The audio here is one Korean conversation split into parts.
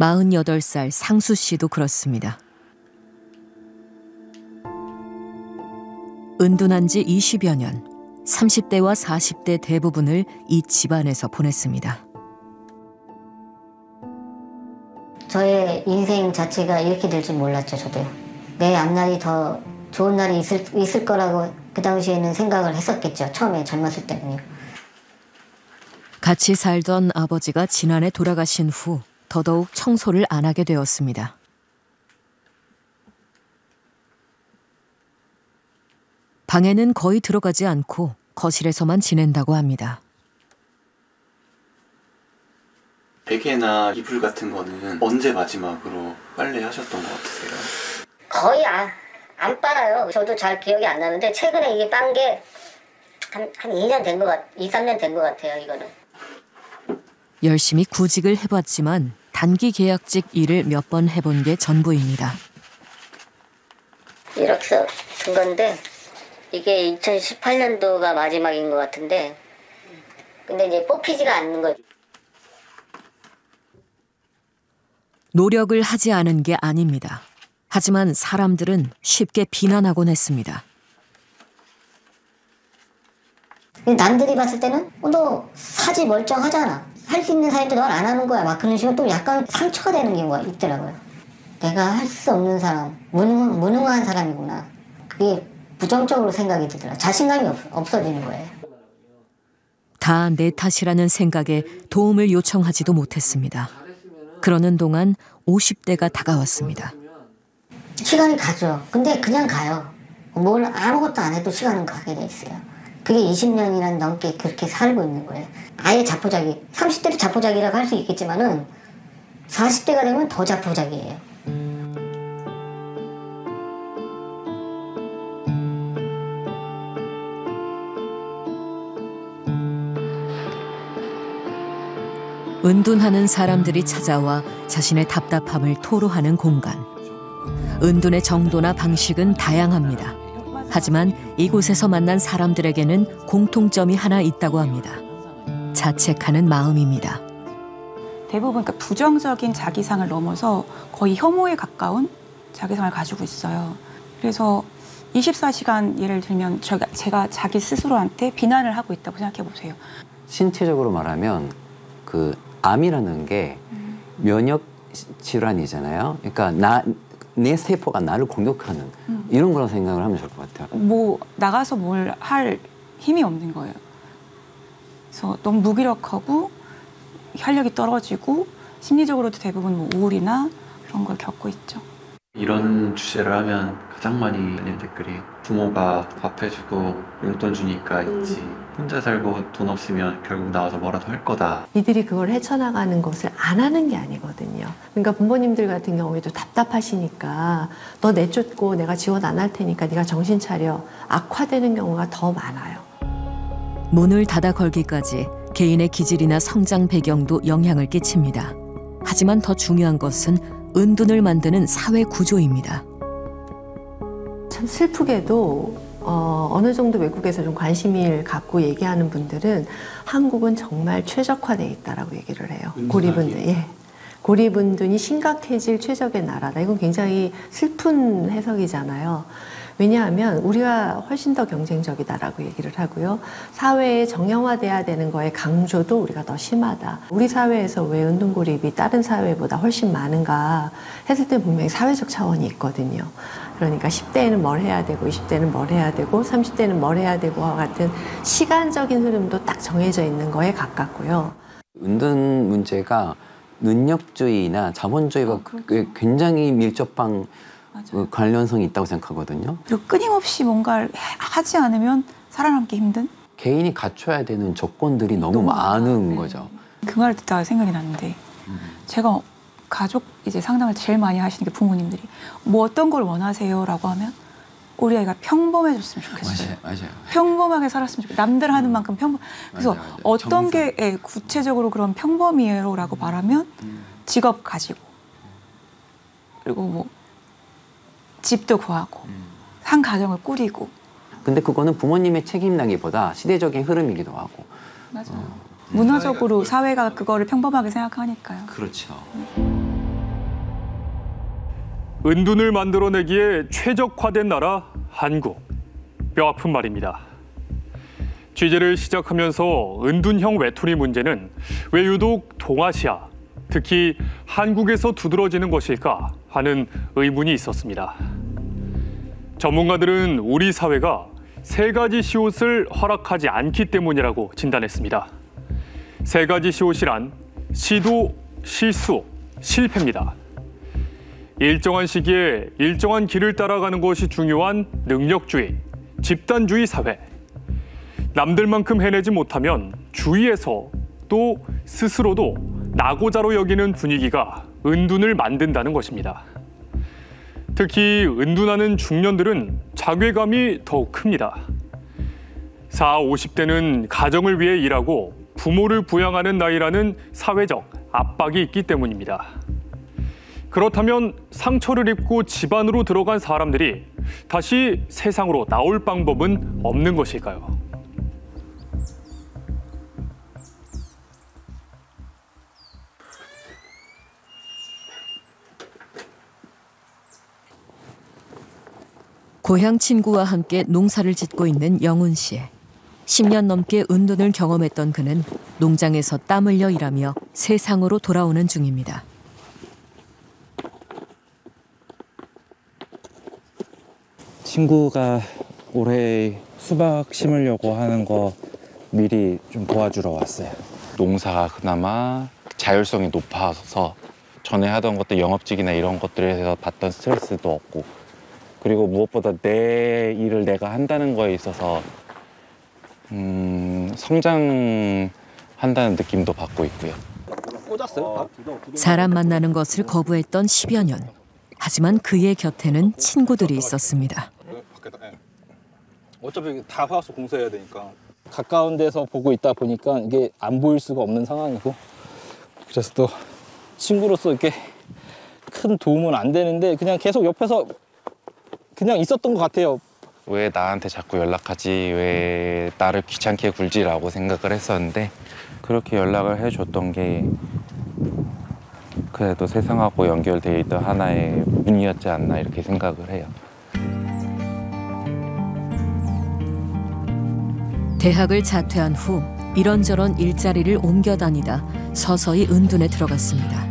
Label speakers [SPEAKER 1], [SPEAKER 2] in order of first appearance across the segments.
[SPEAKER 1] 48살 상수 씨도 그렇습니다. 은둔한 지 20여 년, 30대와 40대 대부분을 이 집안에서 보냈습니다.
[SPEAKER 2] 저의 인생 자체가 이렇게 될 줄 몰랐죠, 저도. 내 앞날이 더 좋은 날이 있을 거라고 그 당시에는 생각을 했었겠죠, 처음에 젊었을 때는요.
[SPEAKER 1] 같이 살던 아버지가 지난해 돌아가신 후 더더욱 청소를 안 하게 되었습니다. 방에는 거의 들어가지 않고 거실에서만 지낸다고 합니다.
[SPEAKER 3] 베개나 이불 같은 거는 언제 마지막으로 빨래하셨던 것 같으세요?
[SPEAKER 2] 거의 안 빨아요. 저도 잘 기억이 안 나는데 최근에 이게 빤 게 한 2년 된 것 3년 된 것 같아요, 이거는.
[SPEAKER 1] 열심히 구직을 해봤지만 단기 계약직 일을 몇 번 해본 게 전부입니다.
[SPEAKER 2] 이력서 쓴 건데 이게 2018년도가 마지막인 것 같은데 근데 이제 뽑히지가 않는 거죠.
[SPEAKER 1] 노력을 하지 않은 게 아닙니다. 하지만 사람들은 쉽게 비난하곤 했습니다.
[SPEAKER 2] 남들이 봤을 때는 너 사지 멀쩡하잖아. 할 수 있는 사람인데 넌 안 하는 거야. 막 그런 식으로 또 약간 상처가 되는 경우가 있더라고요. 내가 할 수 없는 사람, 무능한 사람이구나. 그게 부정적으로 생각이 들더라고요. 자신감이 없어지는 거예요.
[SPEAKER 1] 다 내 탓이라는 생각에 도움을 요청하지도 못했습니다. 그러는 동안 50대가 다가왔습니다.
[SPEAKER 2] 시간이 가죠. 근데 그냥 가요. 뭘 아무것도 안 해도 시간은 가게 돼 있어요. 그게 20년이나 넘게 그렇게 살고 있는 거예요. 아예 자포자기. 30대도 자포자기라고 할 수 있겠지만은 40대가 되면 더 자포자기예요.
[SPEAKER 1] 은둔하는 사람들이 찾아와 자신의 답답함을 토로하는 공간. 은둔의 정도나 방식은 다양합니다. 하지만 이곳에서 만난 사람들에게는 공통점이 하나 있다고 합니다. 자책하는 마음입니다.
[SPEAKER 4] 대부분 그러니까 부정적인 자기상을 넘어서 거의 혐오에 가까운 자기상을 가지고 있어요. 그래서 24시간 예를 들면 제가 자기 스스로한테 비난을 하고 있다고 생각해 보세요.
[SPEAKER 5] 신체적으로 말하면 그 암이라는 게 면역 질환이잖아요. 그러니까 내 세포가 나를 공격하는 이런 거라고 생각을 하면 좋을 것 같아요.
[SPEAKER 4] 뭐 나가서 뭘 할 힘이 없는 거예요. 그래서 너무 무기력하고 활력이 떨어지고 심리적으로도 대부분 뭐 우울이나 그런 걸 겪고 있죠.
[SPEAKER 3] 이런 주제를 하면 가장 많이 달리는 댓글이 부모가 밥 해주고 용돈 주니까 있지, 혼자 살고 돈 없으면 결국 나와서 뭐라도 할 거다.
[SPEAKER 6] 이들이 그걸 헤쳐나가는 것을 안 하는 게 아니거든요. 그러니까 부모님들 같은 경우에도 답답하시니까 너 내쫓고 내가 지원 안 할 테니까 네가 정신 차려. 악화되는 경우가 더 많아요.
[SPEAKER 1] 문을 닫아 걸기까지 개인의 기질이나 성장 배경도 영향을 끼칩니다. 하지만 더 중요한 것은 은둔을 만드는 사회 구조입니다.
[SPEAKER 6] 참 슬프게도 어느 정도 외국에서 좀 관심을 갖고 얘기하는 분들은 한국은 정말 최적화되어 있다라고 얘기를 해요. 고립은둔, 예. 고립은둔이 심각해질 최적의 나라다. 이건 굉장히 슬픈 해석이잖아요. 왜냐하면 우리가 훨씬 더 경쟁적이다라고 얘기를 하고요. 사회에 정형화돼야 되는 거에 강조도 우리가 더 심하다. 우리 사회에서 왜 은둔고립이 다른 사회보다 훨씬 많은가 했을 때 분명히 사회적 차원이 있거든요. 그러니까 10대에는 뭘 해야 되고 20대는 뭘 해야 되고 30대는 뭘 해야 되고와 같은 시간적인 흐름도 딱 정해져 있는 거에 가깝고요.
[SPEAKER 5] 은둔 문제가 능력주의나 자본주의와 굉장히 밀접한 관련성이 있다고 생각하거든요.
[SPEAKER 4] 그리고 끊임없이 뭔가를 하지 않으면 살아남기 힘든?
[SPEAKER 5] 개인이 갖춰야 되는 조건들이 너무 많은 거죠.
[SPEAKER 4] 그 말 듣다가 생각이 났는데 제가 가족 이제 상담을 제일 많이 하시는 게 부모님들이 뭐 어떤 걸 원하세요? 라고 하면 우리 아이가 평범해졌으면 좋겠어요.
[SPEAKER 5] 맞아요.
[SPEAKER 4] 평범하게 살았으면 좋겠어요. 남들 하는 만큼 평범. 그래서
[SPEAKER 5] 맞아요.
[SPEAKER 4] 어떤 게 구체적으로 그런 평범이에요? 라고 말하면 직업 가지고 그리고 뭐 집도 구하고 한 가정을 꾸리고.
[SPEAKER 5] 근데 그거는 부모님의 책임나기보다 시대적인 흐름이기도 하고.
[SPEAKER 4] 맞아요. 문화적으로 사회가 그거를 평범하게 생각하니까요.
[SPEAKER 5] 그렇죠.
[SPEAKER 7] 은둔을 만들어내기에 최적화된 나라 한국. 뼈아픈 말입니다. 취재를 시작하면서 은둔형 외톨이 문제는 왜 유독 동아시아, 특히 한국에서 두드러지는 것일까 하는 의문이 있었습니다. 전문가들은 우리 사회가 3가지 시옷을 허락하지 않기 때문이라고 진단했습니다. 3가지 시옷이란 시도, 실수, 실패입니다. 일정한 시기에 일정한 길을 따라가는 것이 중요한 능력주의, 집단주의 사회. 남들만큼 해내지 못하면 주위에서 또 스스로도 낙오자로 여기는 분위기가 은둔을 만든다는 것입니다. 특히 은둔하는 중년들은 자괴감이 더욱 큽니다. 40, 50대는 가정을 위해 일하고 부모를 부양하는 나이라는 사회적 압박이 있기 때문입니다. 그렇다면 상처를 입고 집 안으로 들어간 사람들이 다시 세상으로 나올 방법은 없는 것일까요?
[SPEAKER 1] 고향 친구와 함께 농사를 짓고 있는 영훈 씨. 10년 넘게 은둔을 경험했던 그는 농장에서 땀 흘려 일하며 세상으로 돌아오는 중입니다.
[SPEAKER 8] 친구가 올해 수박 심으려고 하는 거 미리 좀 도와주러 왔어요. 농사가 그나마 자율성이 높아서 전에 하던 것들, 영업직이나 이런 것들에서 받던 스트레스도 없고, 그리고 무엇보다 내 일을 내가 한다는 거에 있어서 성장한다는 느낌도 받고 있고요.
[SPEAKER 1] 사람 만나는 것을 거부했던 10여 년. 하지만 그의 곁에는 친구들이 있었습니다.
[SPEAKER 9] 어차피 다 하우스 공사해야 되니까 가까운 데서 보고 있다 보니까 이게 안 보일 수가 없는 상황이고, 그래서 또 친구로서 이렇게 큰 도움은 안 되는데 그냥 계속 옆에서 그냥 있었던 것 같아요.
[SPEAKER 8] 왜 나한테 자꾸 연락하지, 왜 나를 귀찮게 굴지라고 생각을 했었는데, 그렇게 연락을 해줬던 게 그래도 세상하고 연결되어 있던 하나의 문이었지 않나 이렇게 생각을 해요.
[SPEAKER 1] 대학을 자퇴한 후 이런저런 일자리를 옮겨 다니다 서서히 은둔에 들어갔습니다.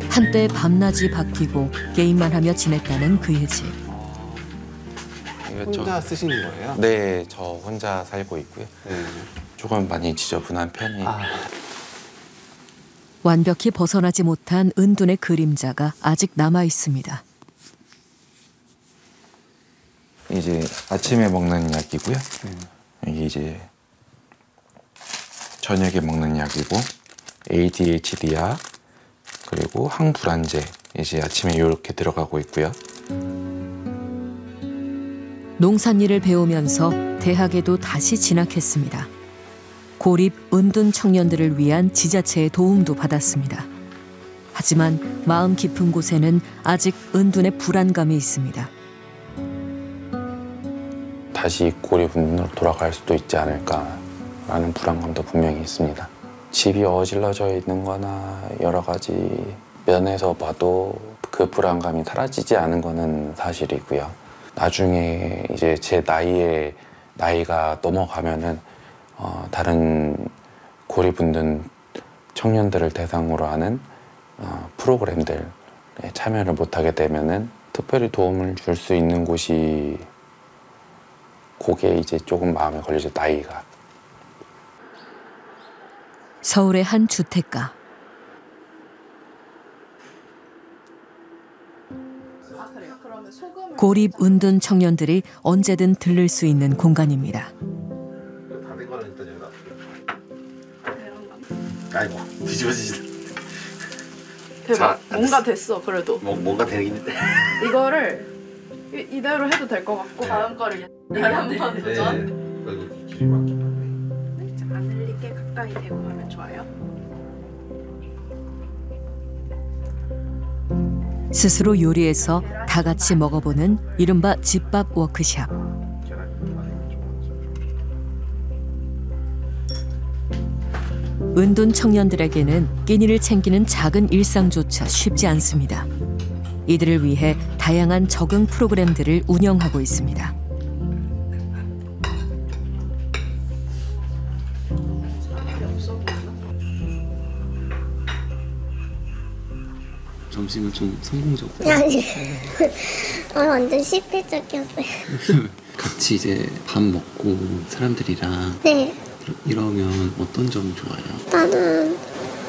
[SPEAKER 1] 한때 밤낮이 바뀌고 게임만 하며 지냈다는 그의 집.
[SPEAKER 10] 혼자 쓰시는 거예요?
[SPEAKER 8] 네, 저 혼자 살고 있고요. 조금 많이 지저분한 편이에요.
[SPEAKER 1] 완벽히 벗어나지 못한 은둔의 그림자가 아직 남아 있습니다.
[SPEAKER 8] 이제 아침에 먹는 약이고요. 이게 이제 저녁에 먹는 약이고, ADHD 약, 그리고 항불안제, 이제 아침에 이렇게 들어가고 있고요.
[SPEAKER 1] 농산일을 배우면서 대학에도 다시 진학했습니다. 고립 은둔 청년들을 위한 지자체의 도움도 받았습니다. 하지만 마음 깊은 곳에는 아직 은둔의 불안감이 있습니다.
[SPEAKER 8] 다시 고립 은둔으로 돌아갈 수도 있지 않을까라는 불안감도 분명히 있습니다. 집이 어질러져 있는 거나 여러 가지 면에서 봐도 그 불안감이 사라지지 않은 거는 사실이고요. 나중에 이제 제 나이가 넘어가면은 다른 고립은둔 청년들을 대상으로 하는 프로그램들에 참여를 못하게 되면은 특별히 도움을 줄 수 있는 곳이, 그게 이제 조금 마음에 걸리죠, 나이가.
[SPEAKER 1] 서울의 한 주택가. 고립 은둔 청년들이 언제든 들를 수 있는 공간입니다.
[SPEAKER 10] 아이고, 뒤집어지지.
[SPEAKER 11] 대박. 뭔가 됐어, 그래도.
[SPEAKER 10] 뭔가 되긴 했대.
[SPEAKER 11] 이거를 이대로 해도 될 것 같고, 다음 거를 한번 도전. 안 흘리게 가까이 대고 하면 좋아요.
[SPEAKER 1] 스스로 요리해서 다 같이 먹어보는 이른바 집밥 워크샵. 은둔 청년들에게는 끼니를 챙기는 작은 일상조차 쉽지 않습니다. 이들을 위해 다양한 적응 프로그램들을 운영하고 있습니다.
[SPEAKER 3] 점심은 좀 성공적으로?
[SPEAKER 12] 아니, 완전 실패적이었어요.
[SPEAKER 3] 같이 이제 밥 먹고 사람들이랑
[SPEAKER 12] 네.
[SPEAKER 3] 이러면 어떤 점이 좋아요?
[SPEAKER 12] 나는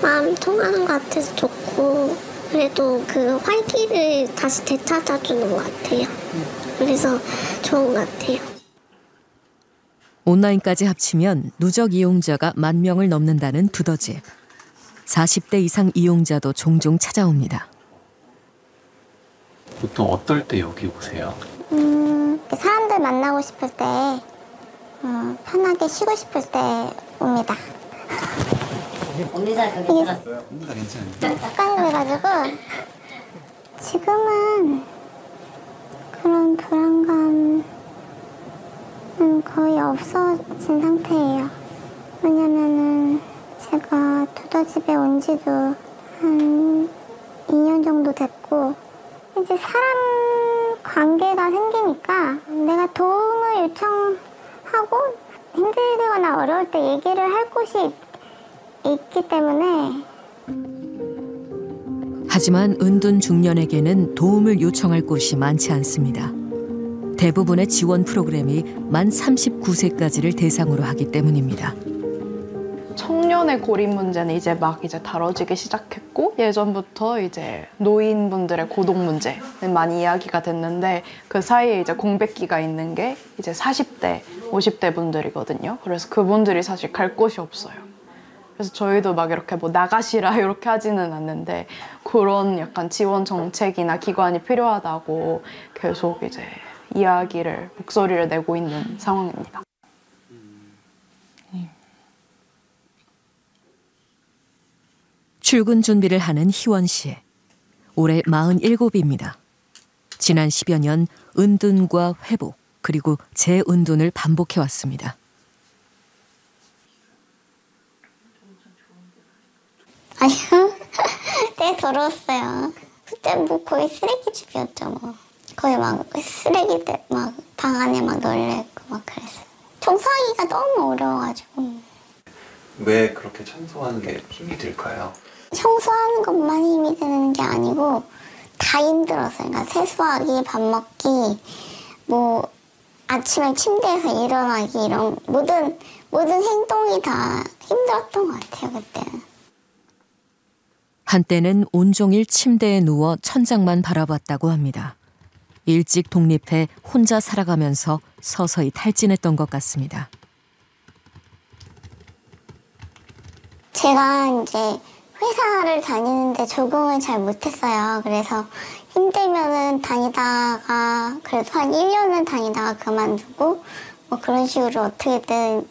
[SPEAKER 12] 마음 통하는 것 같아서 좋고, 그래도 그 활기를 다시 되찾아주는 것 같아요. 그래서 좋은 것 같아요.
[SPEAKER 1] 온라인까지 합치면 누적 이용자가 10,000명을 넘는다는 두더지. 40대 이상 이용자도 종종 찾아옵니다.
[SPEAKER 3] 보통 어떨 때 여기 오세요?
[SPEAKER 12] 사람들 만나고 싶을 때, 편하게 쉬고 싶을 때 옵니다.
[SPEAKER 2] 옵니다.
[SPEAKER 12] 이게
[SPEAKER 10] 옵니다. 괜찮아요.
[SPEAKER 12] 습관이 돼가지고 지금은 그런 불안감은 거의 없어진 상태예요. 왜냐면은 제가 두더집에 온 지도 한 2년 정도 됐고, 이제 사람 관계가 생기니까 내가 도움을 요청하고 힘들거나 어려울 때 얘기를 할 곳이 있기 때문에.
[SPEAKER 1] 하지만 은둔 중년에게는 도움을 요청할 곳이 많지 않습니다. 대부분의 지원 프로그램이 만 39세까지를 대상으로 하기 때문입니다.
[SPEAKER 11] 청년의 고립 문제는 이제 다뤄지기 시작했고, 예전부터 이제 노인분들의 고독 문제는 많이 이야기가 됐는데, 그 사이에 이제 공백기가 있는 게 이제 40대, 50대 분들이거든요. 그래서 그분들이 사실 갈 곳이 없어요. 그래서 저희도 이렇게 나가시라 이렇게 하지는 않는데, 그런 약간 지원 정책이나 기관이 필요하다고 계속 이제 목소리를 내고 있는 상황입니다.
[SPEAKER 1] 출근 준비를 하는 희원 씨. 올해 47입니다. 지난 10여 년 은둔과 회복, 그리고 재은둔을 반복해왔습니다.
[SPEAKER 12] 아니요. 되게 더러웠어요. 그때 거의 쓰레기집이었죠. 거의 쓰레기들 방 안에 널려있고 그랬어요. 청소하기가 너무 어려워가지고.
[SPEAKER 3] 왜 그렇게 청소하는 게 힘이 들까요?
[SPEAKER 12] 청소하는 것만 힘이 드는 게 아니고 다 힘들었어요. 그러니까 세수하기, 밥 먹기, 아침에 침대에서 일어나기, 이런 모든 행동이 다 힘들었던 것 같아요, 그때는.
[SPEAKER 1] 한때는 온종일 침대에 누워 천장만 바라봤다고 합니다. 일찍 독립해 혼자 살아가면서 서서히 탈진했던 것 같습니다.
[SPEAKER 12] 제가 이제 회사를 다니는데 적응을 잘 못했어요. 그래서 힘들면은 다니다가 그래도 한 1년은 다니다가 그만두고 그런 식으로 어떻게든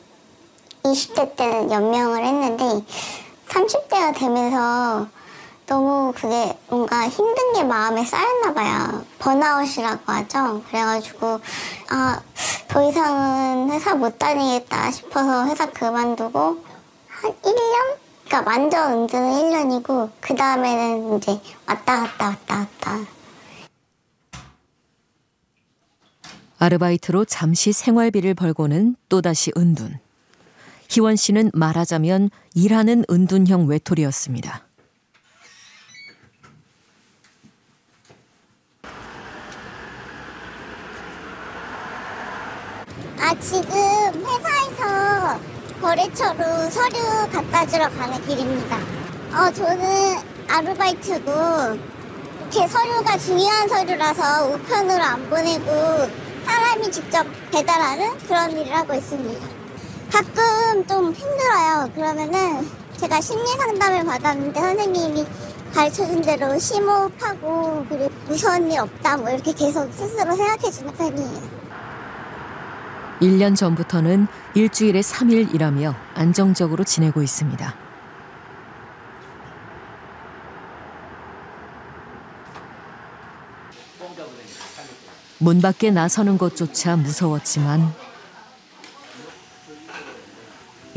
[SPEAKER 12] 20대 때는 연명을 했는데 30대가 되면서 너무 그게 뭔가 힘든 게 마음에 쌓였나 봐요. 번아웃이라고 하죠. 그래가지고 더 이상은 회사 못 다니겠다 싶어서 회사 그만두고 한 1년? 그러니까 완전 은둔은 1년이고 그 다음에는 이제 왔다 갔다.
[SPEAKER 1] 아르바이트로 잠시 생활비를 벌고는 또다시 은둔. 희원 씨는 말하자면 일하는 은둔형 외톨이였습니다.
[SPEAKER 12] 지금 회사에서 거래처로 서류 갖다 주러 가는 길입니다. 저는 아르바이트고 이렇게 서류가 중요한 서류라서 우편으로 안 보내고 사람이 직접 배달하는 그런 일을 하고 있습니다. 가끔 좀 힘들어요. 그러면은 제가 심리 상담을 받았는데 선생님이 가르쳐준 대로 심호흡하고 그리고 무서운 일 없다 이렇게 계속 스스로 생각해 주는 편이에요.
[SPEAKER 1] 1년 전부터는 일주일에 3일 일하며 안정적으로 지내고 있습니다. 문 밖에 나서는 것조차 무서웠지만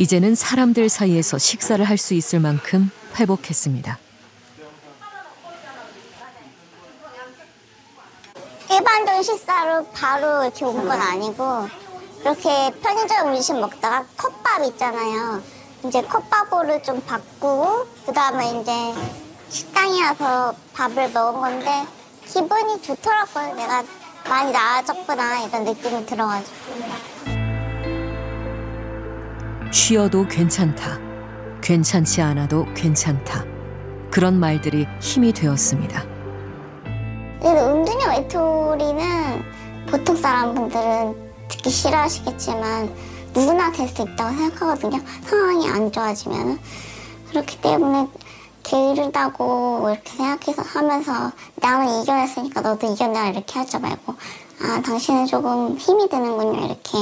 [SPEAKER 1] 이제는 사람들 사이에서 식사를 할 수 있을 만큼 회복했습니다.
[SPEAKER 12] 일반적인 식사로 바로 이렇게 온 건 아니고 이렇게 편의점 음식 먹다가 컵밥 있잖아요. 이제 컵밥으로 좀 바꾸고 그다음에 이제 식당에 와서 밥을 먹은 건데 기분이 좋더라고요. 내가 많이 나아졌구나 이런 느낌이 들어가지고.
[SPEAKER 1] 쉬어도 괜찮다. 괜찮지 않아도 괜찮다. 그런 말들이 힘이 되었습니다.
[SPEAKER 12] 은둔형 외톨이는 보통 사람분들은 듣기 싫어하시겠지만 누구나 될 수 있다고 생각하거든요. 상황이 안 좋아지면. 그렇기 때문에 게으르다고 이렇게 생각해서 하면서 나는 이겨냈으니까 너도 이겨내라 이렇게 하지 말고 아 당신은 조금 힘이 드는군요 이렇게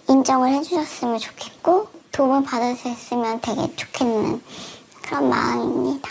[SPEAKER 12] 인정을 해주셨으면 좋겠고 도움을 받을 수 있으면 되게 좋겠는 그런 마음입니다.